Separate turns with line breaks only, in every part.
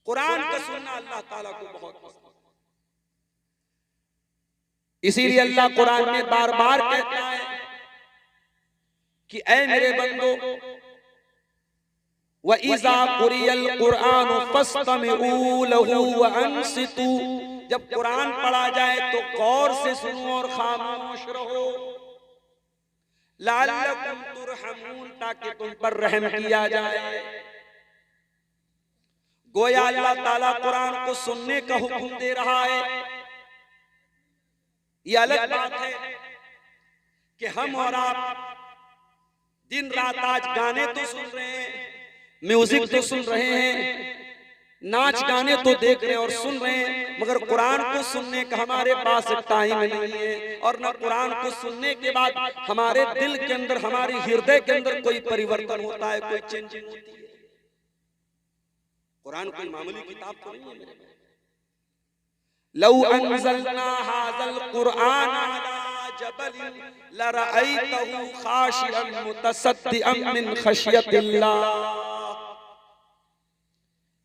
कुरान का सुनना अल्लाह ताला को बहुत पसंद है। इसीलिए अल्लाह कुरान में बार बार कहता है कि ऐ मेरे बंदो, व इज़ा कुरियल कुरान फस्तमिऊ लहू व अंसितू, जब कुरान पढ़ा जाए तो गौर से सुनो और खामोश रहो। लअल्लकुम तुरहमून, ताकि तुम पर रहम किया जाए। गोया अल्लाह ताला कुरान को सुनने का हुक्म दे रहा है। यह अलग बात है कि हम और आप दिन रात आज गाने तो सुन रहे हैं, म्यूजिक तो सुन रहे हैं, नाच गाने तो देख रहे हैं और सुन रहे हैं, मगर कुरान को सुनने का हमारे पास टाइम नहीं है। और न कुरान को सुनने के बाद हमारे दिल के अंदर, हमारे हृदय के अंदर कोई परिवर्तन होता है, कोई चेंजिंग होती है। कुरान कोई मामूली किताब तो नहीं है मेरे भाई। लौ अंज़लना हाज़ल कुरआन अला जबलिन लरअयतहु खाशिअन मुतसद्दिअन मिन खशियतिल्लाह।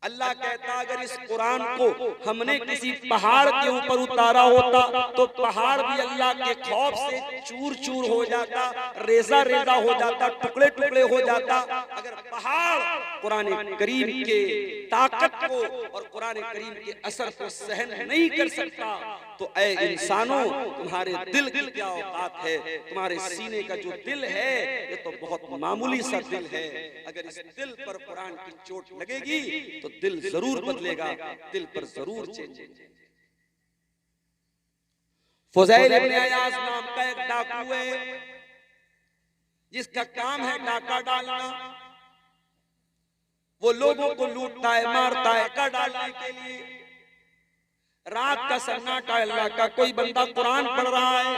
अल्लाह कहता, अगर इस कुरान को हमने किसी पहाड़ के ऊपर उतारा होता तो पहाड़ भी अल्लाह के खौफ से चूर चूर हो जाता, रेजा रेजा हो जाता, टुकड़े टुकड़े हो जाता। अगर पहाड़ कुरान करीम के ताकत को और कुरान करीम के असर को सहन नहीं कर सकता तो ऐ इंसानों, तुम्हारे दिल की क्या औकात है? तुम्हारे सीने का जो दिल है ये तो बहुत मामूली सा दिल है। अगर इस दिल पर कुरान की चोट लगेगी तो दिल जरूर बदलेगा, दिल पर जरूर चेंज। फुज़ैल इब्न अयाज़ नाम का एक डाकू है जिसका काम है डाका डालना। वो लोगों को लूटता है, मारता है डाका डालने के लिए। रात का सन्नाटा, अल्लाह का कोई बंदा कुरान पढ़ रहा है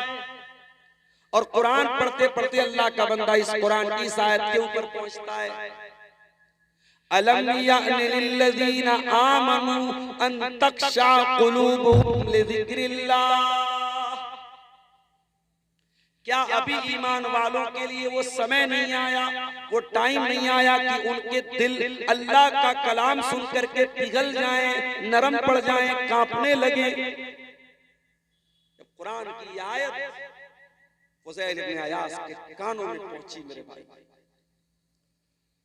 और कुरान पढ़ते पढ़ते अल्लाह का बंदा इस कुरान की इस आयत के ऊपर पहुंचता है, अलम यअनि लिल्लज़ीना आमनू अन तख्शा कुलूबुहुम लिज़िक्रिल्लाह। क्या अभी ईमान वालों के लिए वो समय नहीं आया, वो टाइम नहीं आया कि उनके दिल अल्लाह का कलाम सुन करके पिघल जाएं, नरम पड़ जाएं, कांपने लगे? जब कुरान की आयत फुज़ैल इब्न अयाज़ के कानों में पहुंची मेरे भाई,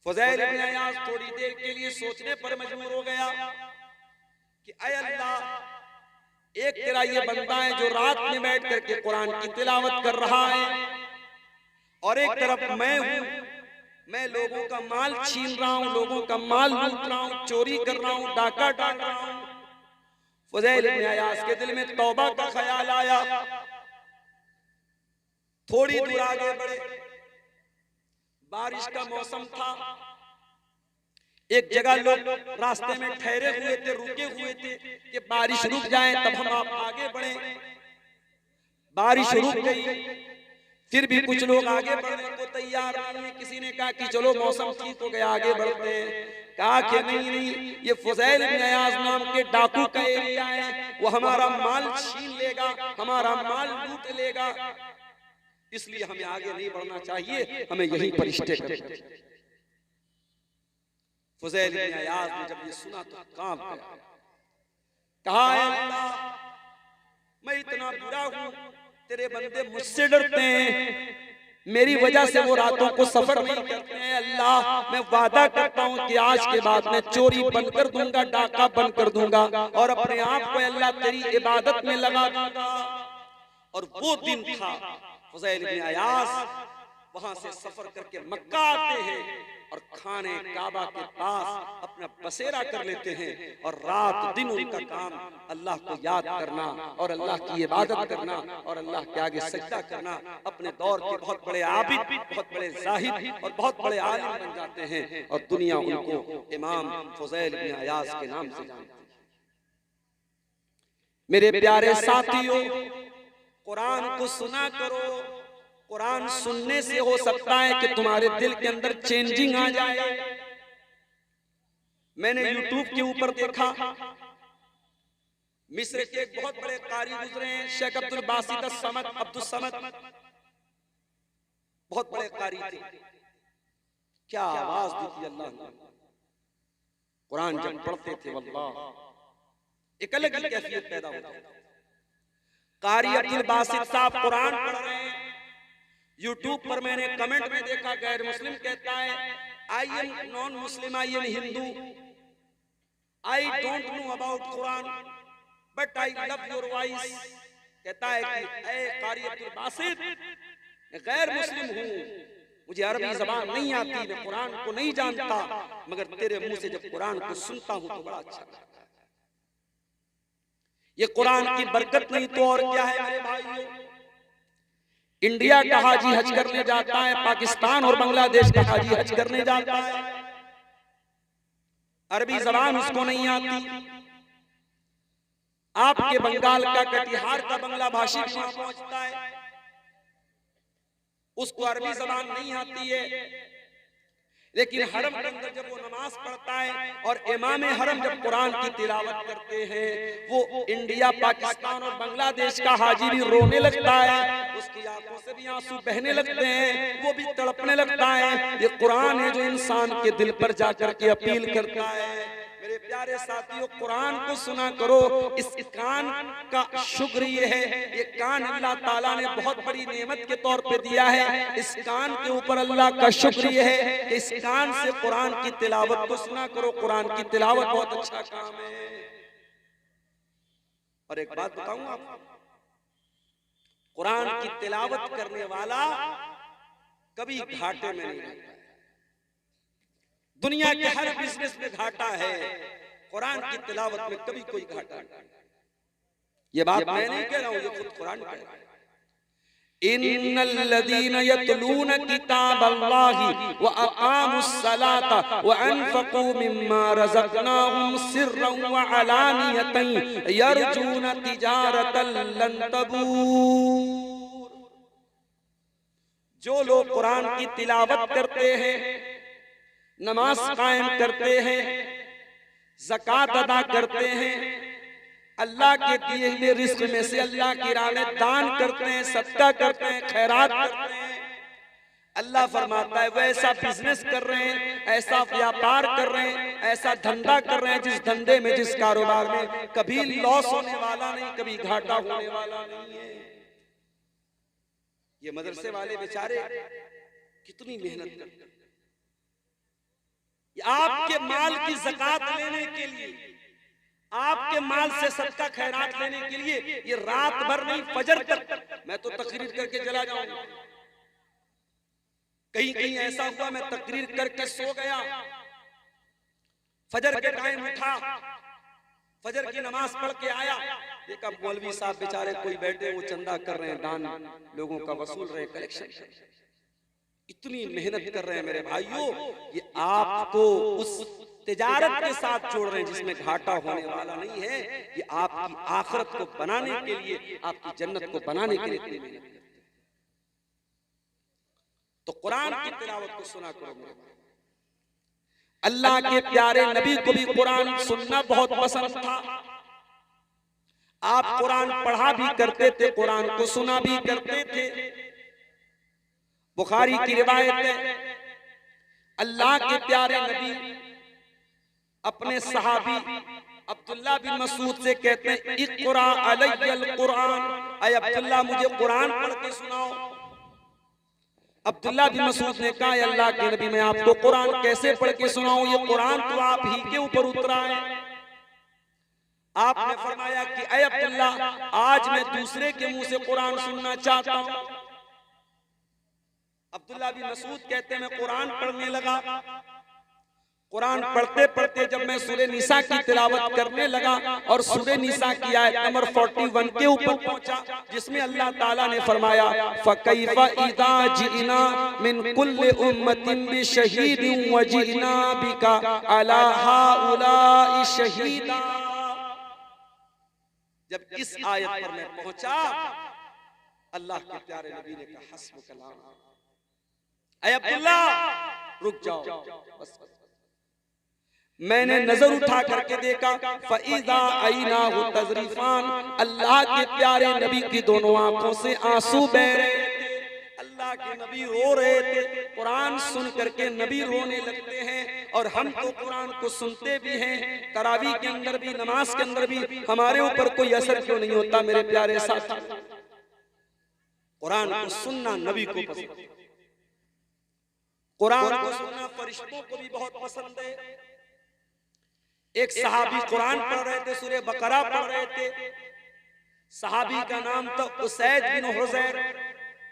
फुज़ैल इब्न अयाज़ थोड़ी देर के लिए सोचने पर मजबूर हो गया कि ऐ अल्लाह, एक तेरा ये बंदा है जो रात में बैठ करके कुरान की तिलावत कर रहा है और एक तरफ मैं हूं, मैं लोगों का माल छीन रहा हूं, लोगों का माल लूट रहा हूं, चोरी कर रहा हूं, डाका डाल रहा हूं। फुज़ैल इब्न अयाज़ के दिल में तौबा का ख्याल आया। थोड़ी दूर आगे बढ़े, बारिश का मौसम था। एक जगह लोग रास्ते में ठहरे हुए थे, रुके हुए थे कि बारिश रुक जाए तब हम आप आगे बढ़े। बारिश रुक गई, फिर भी कुछ लोग आगे बढ़ने को तैयार नहीं है। किसी ने कहा कि चलो मौसम ठीक हो गया, आगे बढ़ते हैं। कहा कि नहीं, ये फुज़ैल इब्न अयाज़ नाम के डाकू का एरिया है, वो हमारा माल छीन लेगा, हमारा माल लूट लेगा, इसलिए हमें आगे नहीं बढ़ना चाहिए, हमें यहीं पर स्टे करना चाहिए। फुज़ैल इब्न अयाज़ ने जब ये सुना तो कांप गया। कहा, अल्लाह, मैं इतना बुरा हूं, तेरे बंदे मुझसे डरते हैं, मेरी वजह से वो रातों को सफर नहीं करते हैं। अल्लाह, मैं वादा करता हूं कि आज के बाद मैं चोरी बंद कर दूंगा, डाका बंद कर दूंगा और अपने आप को अल्लाह तेरी इबादत में लगा दूंगा। और वो दिन था, फुज़ैल इब्न अयाज़ वहां से सफर करके मक्का आते हैं और खाने काबा के पास अपना बसेरा कर लेते हैं और रात दिन उनका काम अल्लाह को याद करना और अल्लाह की इबादत करना और अल्लाह के आगे सजदा करना। अपने दौर के बहुत बड़े आबिद, बहुत बड़े जाहिद और बहुत बड़े आलिम बन जाते हैं और दुनिया उनको इमाम फुज़ैल इब्न अयाज़ के नाम से जानती है। मेरे प्यारे साथियों, कुरान को सुना करो। कुरान सुनने से हो सकता है कि तुम्हारे दिल के अंदर चेंजिंग आ जाए। मैंने यूट्यूब के ऊपर देखा, मिस्र के एक बहुत बड़े कारी गुजरे हैं, शेख अब्दुल बासित अब्दुल समद, बहुत बड़े कारी थे। क्या आवाज दी थी अल्लाह ने। कुरान जब पढ़ते थे वल्लाह एक अलग ही कैफियत पैदा होती है। कारी अब्दुल बासित साहब कुरान पढ़ रहे हैं, यूट्यूब पर मैंने कमेंट में देखा गैर मुस्लिम कहता है I am non Muslim, I am Hindu, I don't know about Quran but I love your voice. कहता है कि ऐ कारी अब्दुल बासित, मैं गैर मुस्लिम हूँ, मुझे अरबी जबान नहीं आती, मैं कुरान को नहीं जानता, मगर तेरे मुंह से जब कुरान को सुनता हूँ तो बड़ा अच्छा लगता है। ये कुरान की बरकत नहीं तो और क्या है मेरे भाइयों। इंडिया का हाजी हज करने जाता है, पाकिस्तान और बांग्लादेश का हाजी हज करने जाता है, अरबी जबान उसको नहीं आती। आपके बंगाल का कटिहार का बांग्ला भाषी वहां पहुंचता है, उसको अरबी जबान नहीं आती है, लेकिन हरम के अंदर जब वो नमाज पढ़ता है और इमाम हरम जब कुरान की तिलावत करते हैं, वो इंडिया पाकिस्तान और बांग्लादेश का हाजी भी रोने लगता है, उसकी आंखों से भी आंसू बहने लगते हैं, वो भी तड़पने लगता है। ये कुरान है जो इंसान के दिल पर जाकर के अपील करता है। मेरे प्यारे साथियों, कुरान को सुना करो। इस कान का शुक्र ये है, ये कान अल्लाह ताला ने बहुत बड़ी नेमत के तौर पे दिया है। इस कान के ऊपर अल्लाह का शुक्र ये है कि इस कान से कुरान की तिलावत को सुना करो। कुरान की तिलावत बहुत अच्छा काम है। और एक बात बताऊं आपको, कुरान की तिलावत करने वाला कभी घाटे में नहीं रहता। दुनिया के हर बिजनेस में घाटा है, कुरान की तिलावत में कभी कोई घाटा नहीं। ये बात मैं नहीं कह रहा हूं, ये खुद कुरान कह रहा है। इन्नल्लज़ीना यतलूना किताबल्लाहि व अक़ामुस्सलाता व अनफ़क़ू मिम्मा रज़क़नाहुम सिर्रन व अलानियतन यरजूना तिजारतन लन तबूर। जो लोग कुरान की तिलावत करते हैं, नमाज कायम करते हैं, ज़कात अदा करते हैं, अल्लाह के दिए हुए रिज़्क़ में से अल्लाह की राह में दान करते हैं, सदका करते हैं, खैरात करते हैं, अल्लाह फरमाता है वो ऐसा बिजनेस कर रहे हैं, ऐसा व्यापार कर रहे हैं, ऐसा धंधा कर रहे हैं जिस धंधे में, जिस कारोबार में कभी लॉस होने वाला नहीं, कभी घाटा होने वाला नहीं है। ये मदरसे वाले बेचारे कितनी मेहनत करते हैं। आपके माल की ज़कात लेने के लिए, आपके माल से सदका खैरात लेने के लिए ये रात भर नहीं, फजर तक मैं तो तकरीर करके चला जाऊंगा। कहीं कहीं ऐसा हुआ मैं तकरीर करके सो गया, फजर के टाइम उठा, फजर की नमाज पढ़ के आया, देखा मौलवी साहब बेचारे कोई बैठे वो चंदा कर रहे हैं, दान लोगों का वसूल रहे, कलेक्शन, इतनी मेहनत कर रहे हैं मेरे भाइयों। ये आपको उस तिजारत के साथ जोड़ रहे हैं जिसमें घाटा होने वाला नहीं है। ये आपकी आखिरत को बनाने के लिए, आपकी जन्नत को बनाने के लिए मेहनत करते हैं। तो कुरान की तिलावत को सुना करो मेरे भाई। अल्लाह के प्यारे नबी को भी कुरान सुनना बहुत पसंद था। आप कुरान पढ़ा भी करते थे, कुरान को सुना भी करते थे। बुखारी की रिवायत है, अल्लाह के प्यारे नबी अपने सहाबी अब्दुल्ला बिन मसूद से कहते हैं इक़रा अलैयल कुरान, ऐ अब्दुल्ला मुझे कुरान पढ़ के सुनाओ। अब्दुल्ला बिन मसूद ने कहा अल्लाह के नबी मैं आपको कुरान कैसे पढ़ के सुनाऊं, ये कुरान तो आप ही के ऊपर उतरा है। आपने फरमाया कि ऐ अब्दुल्ला आज मैं दूसरे के मुंह से कुरान सुनना चाहता हूं। अब्दुल्ला बिन मसूद कहते हैं मैं कुरान पढ़ने लगा। कुरान पढ़ते पढ़ते जब मैं सूरह निसा की तिलावत करने लगा और सूरह निसा की आयत नंबर 41 के ऊपर पहुंचा, जिसमें अल्लाह ताला ने फरमाया फकैफा इज़ा जिना मिन कुल्लि उम्मतिन बिशहीदिन व जिना बिका अला हाउलाई शहीदा। जब इस आयत पर मैं पहुंचा, अल्लाह के प्यारे नबी ने कहा हस्ब कलाम, ऐ अब्दुल्ला रुक जाओ, बस मैंने नजर उठा करके देखा फईदा आईनाहु तजरीफान, अल्लाह के प्यारे नबी की दोनों आंखों से आंसू बह रहे थे। अल्लाह के नबी रो रहे थे, कुरान सुन करके नबी रोने लगते हैं और हम तो कुरान को सुनते भी हैं, तरावी के अंदर भी, नमाज के अंदर भी, हमारे ऊपर कोई असर क्यों नहीं होता मेरे प्यारे साथी? कुरान को सुनना नबी को पसंद है, कुरान को सुनना फरिश्तों को भी बहुत पसंद है। एक सहाबी कुरान पढ़ रहे थे, सूरह बकरा पढ़ रहे थे। सहाबी का नाम था उसैद बिन हुज़ैर।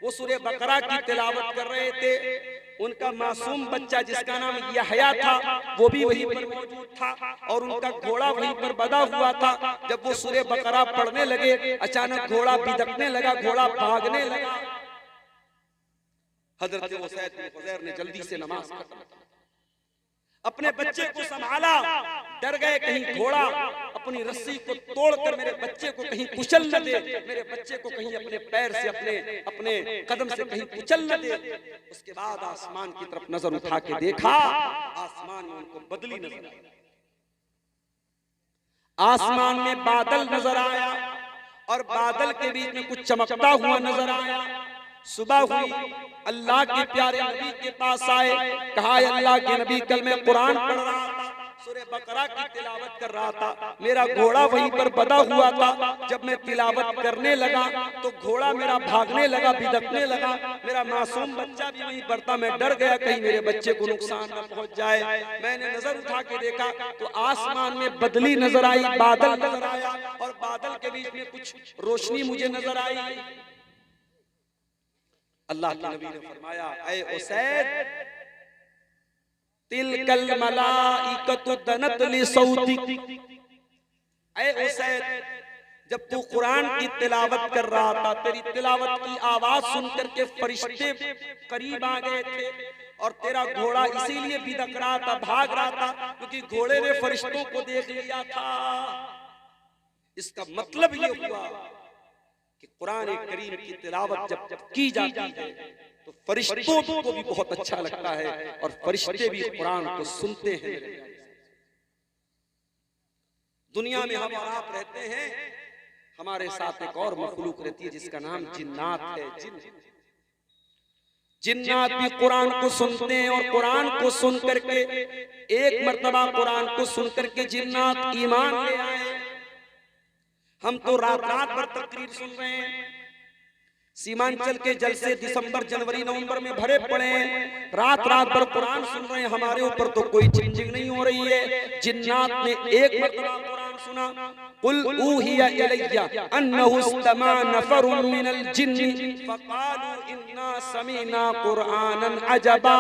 वो सूरह बकरा की तिलावत कर रहे थे। उनका मासूम बच्चा जिसका नाम यहया था वो भी वहीं पर मौजूद था और उनका घोड़ा वहीं पर बंधा हुआ था। जब वो सूरह बकरा पढ़ने लगे, अचानक घोड़ा बिदकने लगा, घोड़ा भागने लगा। हजरत उसैद बिन हुज़ैर ने जल्दी से नमाज खत्म की, अपने बच्चे को संभाला, डर गए कहीं घोड़ा अपनी रस्सी को तोड़कर मेरे बच्चे को कहीं कुचल न दे, मेरे बच्चे को कहीं अपने पैर से, अपने कदम से कहीं कुचल न दे। उसके बाद आसमान की तरफ नजर उठा के देखा, आसमान में उनको बदली नजर आई, आसमान में बादल नजर आया और बादल के बीच में कुछ चमकता हुआ नजर आया। सुबह हुई, अल्लाह के प्यारे नबी के पास आए, कहा अल्लाह के नबी कल मैं कुरान पढ़ रहा था, सूरह बकरा की तिलावत कर रहा था, मेरा घोड़ा वहीं पर बंधा हुआ था। जब मैं तिलावत करने लगा तो घोड़ा मेरा भागने लगा, बिदकने लगा, मेरा मासूम बच्चा भी वहीं पर था। मैं डर गया कहीं मेरे बच्चे को नुकसान न पहुंच जाए। मैंने नजर उठा के देखा तो आसमान में बदली नजर आई, बादल नजर आया और बादल के बीच में कुछ रोशनी मुझे नजर आई। अल्लाह के नबी ने फरमाया, ऐ उसैद, तिलकल मलाइकतु दनत लिसौतिक। ऐ उसैद, जब तू कुरान की तिलावत कर रहा था, तेरी तिलावत की आवाज सुनकर के फरिश्ते करीब आ गए थे और तेरा घोड़ा इसीलिए बिदक रहा था, भाग रहा था क्योंकि घोड़े ने फरिश्तों को देख लिया था। इसका मतलब ये हुआ कि कुरान करीम की तिलावत जब की जाती है तो फरिश्तों को भी बहुत अच्छा लगता है और फरिश्ते भी कुरान को सुनते हैं। दुनिया में हम और आप रहते हैं, हमारे साथ एक और मखलूक रहती है जिसका नाम जिन्नात है। जिन्नात भी कुरान को सुनते हैं और कुरान को सुन करके, एक मर्तबा कुरान को सुन करके जिन्नात ईमान ले आए। हम तो रात रात भर तकरीर सुन रहे हैं, सीमांचल के जलसे दिसंबर, जनवरी, नवंबर में भरे पड़े हैं, रात रात भर कुरान सुन रहे हैं, हमारे ऊपर तो कोई चिंजिंग नहीं हो रही है। जिन्नात ने एक मरतबा कुरान सुना, कुल ऊहिया इलैया अन्नहु इस्तमा नफरुम मिनल जिन्नि फक़ालू इन्ना समीना कुरानन अजबा।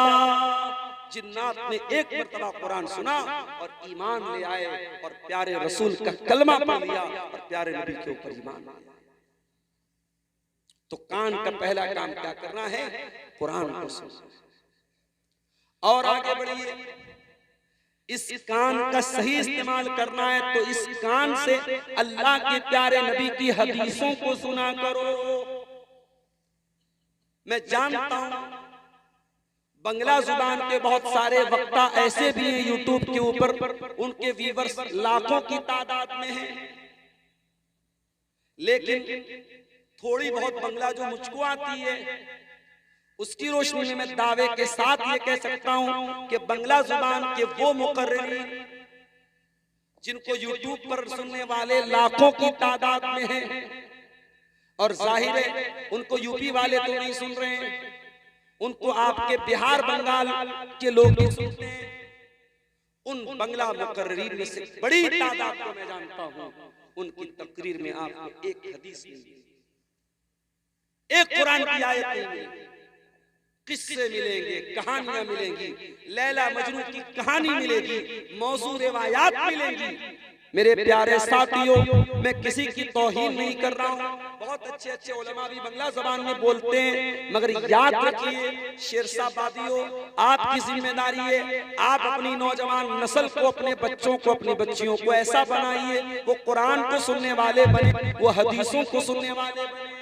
जिन्नात ने एक मरतबा कुरान सुना और ईमान ले आए और प्यारे रसूल का कलमा पढ़ लिया और प्यारे नबी के ऊपर ईमान ले आए। तो कान का पहला काम क्या करना है? कुरान को सुनना। और आगे बढ़िए, इस कान का सही इस्तेमाल करना है तो इस कान से अल्लाह के प्यारे नबी की हदीसों को सुना करो। मैं जानता हूं बंगला जुबान के बहुत सारे वक्ता ऐसे भी हैं यूट्यूब के ऊपर, उनके व्यूअर्स लाखों की तादाद में हैं, लेकिन थोड़ी बहुत बंगला जो मुझको आती है उसकी रोशनी में मैं दावे के साथ ये कह सकता हूं कि बंगला जुबान के वो मुकर्रिरीन जिनको यूट्यूब पर सुनने वाले लाखों की तादाद में हैं, और जाहिर है उनको यूपी वाले तो नहीं सुन रहे हैं, उनको आपके बिहार बंगाल के लोग भी सुनते हैं। उन बंगला मुकर्रिरीन में से बड़ी तादाद को मैं जानता हूं, उनकी तकरीर में आपको एक हदीस मिलेगी, एक कुरान की आयत मिलेगी, किस्से मिलेंगे, कहानियां मिलेंगी, लैला मजनू की कहानी मिलेगी, मौजू रिवायात मिलेंगी। मेरे प्यारे साथियों, मैं किसी की तौहीन नहीं कर रहा हूँ, बहुत अच्छे अच्छे उलमा भी बंगला ज़बान में बोलते हैं, मगर याद रखिए शेरशाबादियों, आपकी जिम्मेदारी है, आप अपनी नौजवान नस्ल को, अपने बच्चों को, अपनी बच्चियों को ऐसा बनाइए वो कुरान को सुनने वाले बने, वो हदीसों को सुनने वाले बने।